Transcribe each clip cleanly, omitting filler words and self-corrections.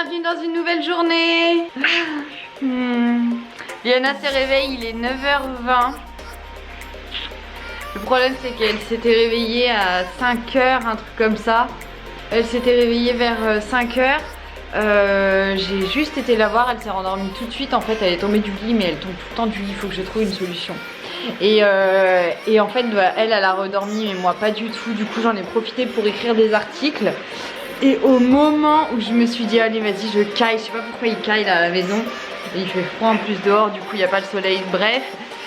bienvenue dans une nouvelle journée. Liana s'est réveillée, il est 9h20. Le problème c'est qu'elle s'était réveillée à 5h, un truc comme ça. Elle s'était réveillée vers 5h. J'ai juste été la voir, elle s'est rendormie tout de suite. En fait elle est tombée du lit, mais elle tombe tout le temps du lit, il faut que je trouve une solution. Et en fait elle a redormi, mais moi pas du tout. Du coup j'en ai profité pour écrire des articles. Et au moment où je me suis dit allez vas-y je caille, je sais pas pourquoi il caille là à la maison. Et il fait froid en plus dehors, du coup il n'y a pas le soleil, bref.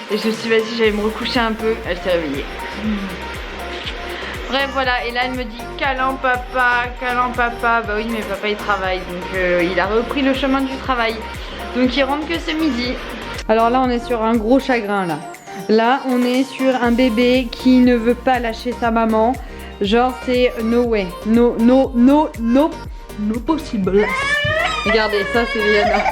Et je me suis dit vas-y j'allais me recoucher un peu, elle s'est réveillée. Bref voilà, et là elle me dit câlin papa, bah oui mais papa il travaille, donc il a repris le chemin du travail. Donc il rentre que ce midi. Alors là on est sur un gros chagrin là. Là on est sur un bébé qui ne veut pas lâcher sa maman. Genre c'est no way, no possible. Regardez ça c'est Liana.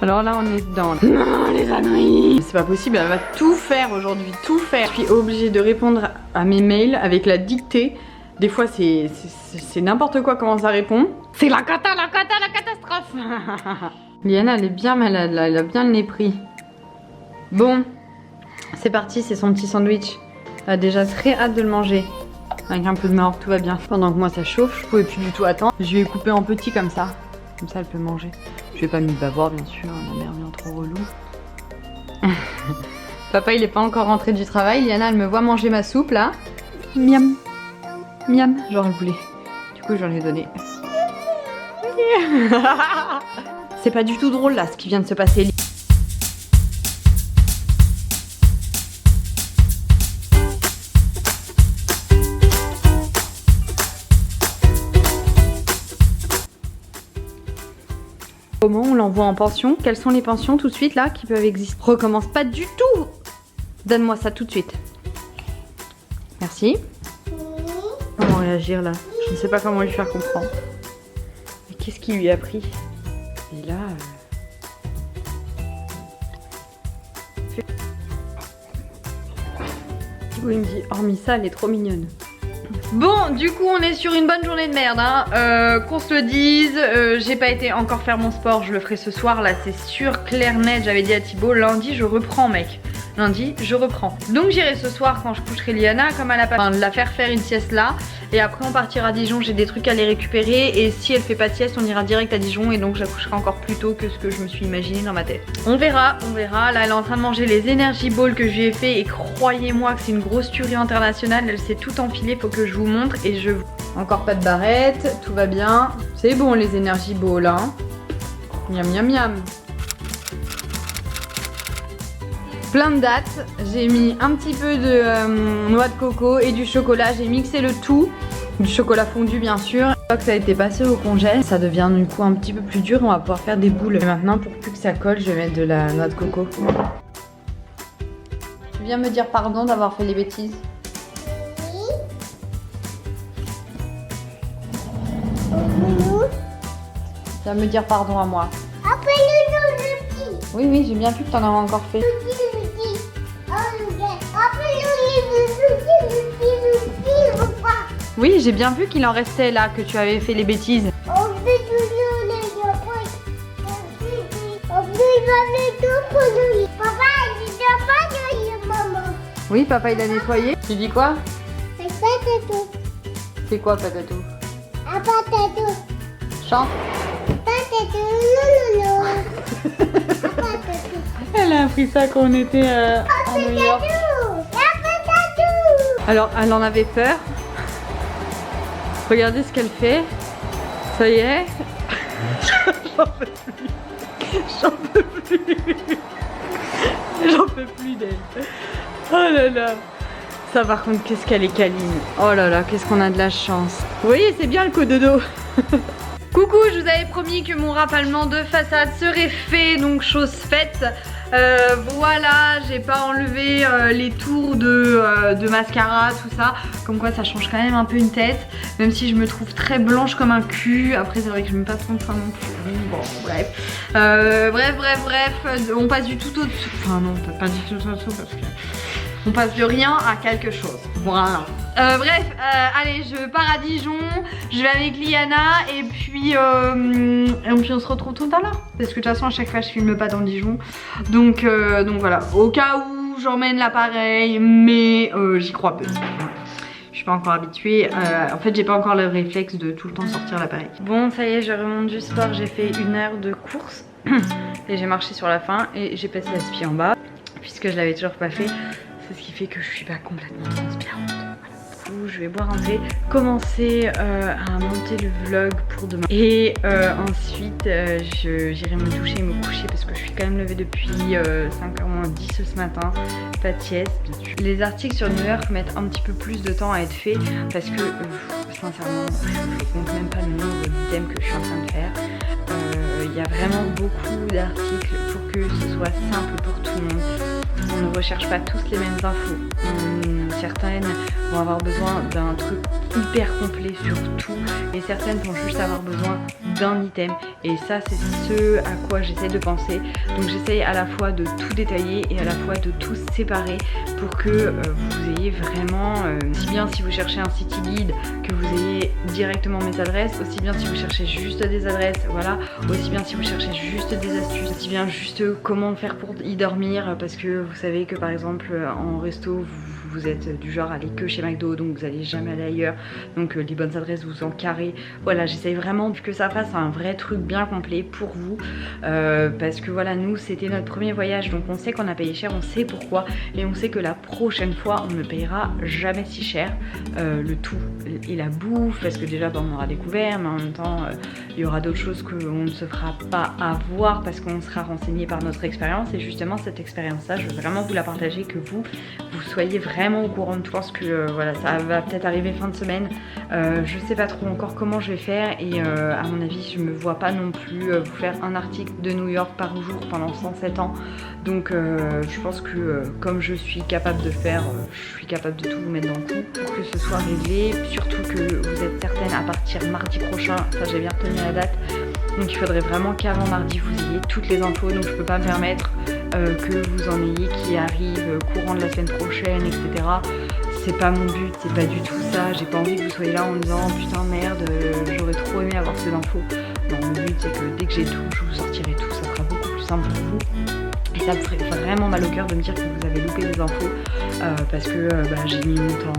Alors là on est dedans. Non les âneries. C'est pas possible, elle va tout faire aujourd'hui, tout faire. Je suis obligée de répondre à mes mails avec la dictée. Des fois c'est n'importe quoi comment ça répond. C'est la catastrophe. Liana elle est bien malade là, elle a bien le nez pris. Bon, c'est parti, c'est son petit sandwich. Elle a déjà très hâte de le manger. Avec un peu de mort, tout va bien. Pendant que moi ça chauffe, je pouvais plus du tout attendre. Je lui ai coupé en petits comme ça. Comme ça elle peut manger. Je vais pas mis de bavard bien sûr, ma mère vient trop relou. Papa il est pas encore rentré du travail. Liana elle me voit manger ma soupe là. Miam. Miam. Genre elle voulait. Du coup je lui ai donné. C'est pas du tout drôle là ce qui vient de se passer. Comment on l'envoie en pension? Quelles sont les pensions tout de suite là qui peuvent exister? Recommence pas du tout. Donne-moi ça tout de suite. Merci. Comment réagir là? Je ne sais pas comment lui faire comprendre. Mais qu'est-ce qui lui a pris? Et là... Oui, il me dit, hormis ça, elle est trop mignonne. Bon, du coup on est sur une bonne journée de merde hein. Qu'on se le dise, j'ai pas été encore faire mon sport, je le ferai ce soir là, c'est sûr, clair net. J'avais dit à Thibaut, lundi je reprends mec. Lundi je reprends. Donc j'irai ce soir quand je coucherai Liana, comme elle a pas de la faire une sieste là. Et après on partira à Dijon, j'ai des trucs à les récupérer. Et si elle fait pas de sieste, on ira direct à Dijon. Et donc je la coucherai encore plus tôt que ce que je me suis imaginé dans ma tête. On verra, on verra. Là elle est en train de manger les Energy Balls que je lui ai fait. Et croyez-moi que c'est une grosse tuerie internationale. Elle s'est tout enfilée, faut que je vous montre. Et je... Encore pas de barrette, tout va bien. C'est bon les Energy Balls hein. Miam miam miam. Plein de dates, j'ai mis un petit peu de noix de coco et du chocolat, j'ai mixé le tout, du chocolat fondu bien sûr. Une fois que ça a été passé au congèle, ça devient du coup un petit peu plus dur, on va pouvoir faire des boules. Et maintenant pour plus que ça colle, je vais mettre de la noix de coco. Tu viens me dire pardon d'avoir fait les bêtises? Tu viens me dire pardon à moi. Oui, oui, j'ai bien vu que t'en avais encore fait. Oui, j'ai bien vu qu'il en restait là, que tu avais fait les bêtises. Oui, papa il a nettoyé. Tu dis quoi? C'est quoi patatou? Chante. Elle a appris ça quand on était à New York. Alors elle en avait peur. Regardez ce qu'elle fait. Ça y est. J'en peux plus. J'en peux plus. J'en peux plus d'elle. Oh là là. Ça par contre qu'est-ce qu'elle est câline. Oh là là, qu'est-ce qu'on a de la chance. Vous voyez c'est bien le cododo. Coucou, je vous avais promis que mon rapalement de façade serait fait, donc chose faite. Voilà, j'ai pas enlevé les tours de mascara, tout ça. Comme quoi ça change quand même un peu une tête. Même si je me trouve très blanche comme un cul. Après c'est vrai que je me passe mon teint non plus. Bon bref. Bref, on passe du tout au dessous. Enfin non, pas du tout au dessous parce que on passe de rien à quelque chose. Voilà. Allez, je pars à Dijon, je vais avec Liana et puis on se retrouve tout à l'heure. Parce que de toute façon à chaque fois je filme pas dans Dijon. Donc voilà, au cas où j'emmène l'appareil, mais j'y crois peu. Je suis pas encore habituée, en fait j'ai pas encore le réflexe de tout le temps sortir l'appareil. Bon ça y est, je remonte du sport, j'ai fait 1 heure de course et j'ai marché sur la fin et j'ai passé la spie en bas puisque je l'avais toujours pas fait. C'est ce qui fait que je suis pas complètement transpirante. Je vais boire un thé, commencer à monter le vlog pour demain et ensuite j'irai me doucher et me coucher parce que je suis quand même levée depuis 5h-10 ce matin, pas de sieste bien sûr. Les articles sur New York mettent un petit peu plus de temps à être faits parce que sincèrement je compte même pas le nombre d'items que je suis en train de faire. Il y a vraiment beaucoup d'articles pour que ce soit simple pour tout le monde. On ne recherche pas tous les mêmes infos. Certaines vont avoir besoin d'un truc hyper complet sur tout et certaines vont juste avoir besoin d'un item et ça c'est ce à quoi j'essaie de penser. Donc j'essaye à la fois de tout détailler et à la fois de tout séparer pour que vous ayez vraiment, aussi bien si vous cherchez un city guide, que vous ayez directement mes adresses, aussi bien si vous cherchez juste des adresses, voilà, aussi bien si vous cherchez juste des astuces, aussi bien juste comment faire pour y dormir parce que vous savez que par exemple en resto vous êtes du genre à aller que chez McDo donc vous allez jamais aller ailleurs, donc les bonnes adresses vous en carrez. Voilà, j'essaye vraiment que ça fasse un vrai truc bien complet pour vous parce que voilà, nous c'était notre premier voyage donc on sait qu'on a payé cher, on sait pourquoi et on sait que la prochaine fois on ne payera jamais si cher le tout et la bouffe parce que déjà on aura découvert mais en même temps il y aura d'autres choses qu'on ne se fera pas avoir parce qu'on sera renseigné par notre expérience et justement cette expérience là je veux vraiment vous la partager, que vous soyez vraiment au courant de tout. Je pense que voilà, ça va peut-être arriver fin de semaine, je sais pas trop encore comment je vais faire et à mon avis je me vois pas non plus vous faire un article de New York par jour pendant 107 ans donc je pense que comme je suis capable de faire, je suis capable de tout vous mettre dans le coup pour que ce soit réglé, surtout que vous êtes certaine à partir mardi prochain, ça j'ai bien retenu la date, donc il faudrait vraiment qu'avant mardi vous ayez toutes les infos, donc je peux pas me permettre que vous en ayez qui arrivent courant de la semaine prochaine etc. C'est pas mon but, c'est pas du tout ça, j'ai pas envie que vous soyez là en me disant putain merde j'aurais trop aimé avoir ces infos. Non, mon but c'est que dès que j'ai tout, je vous sortirai tout, ça sera beaucoup plus simple pour vous. Et ça me ferait vraiment mal au cœur de me dire que vous avez loupé des infos parce que j'ai mis mon temps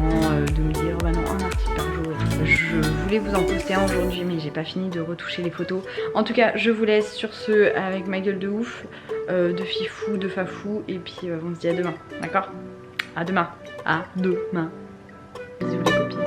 de me dire bah non, un article par jour et tout. Je voulais vous en poster un aujourd'hui mais j'ai pas fini de retoucher les photos. En tout cas je vous laisse sur ce avec ma gueule de ouf, de fifou, de fafou et puis on se dit à demain, d'accord? À demain, à demain. Bisous les copines.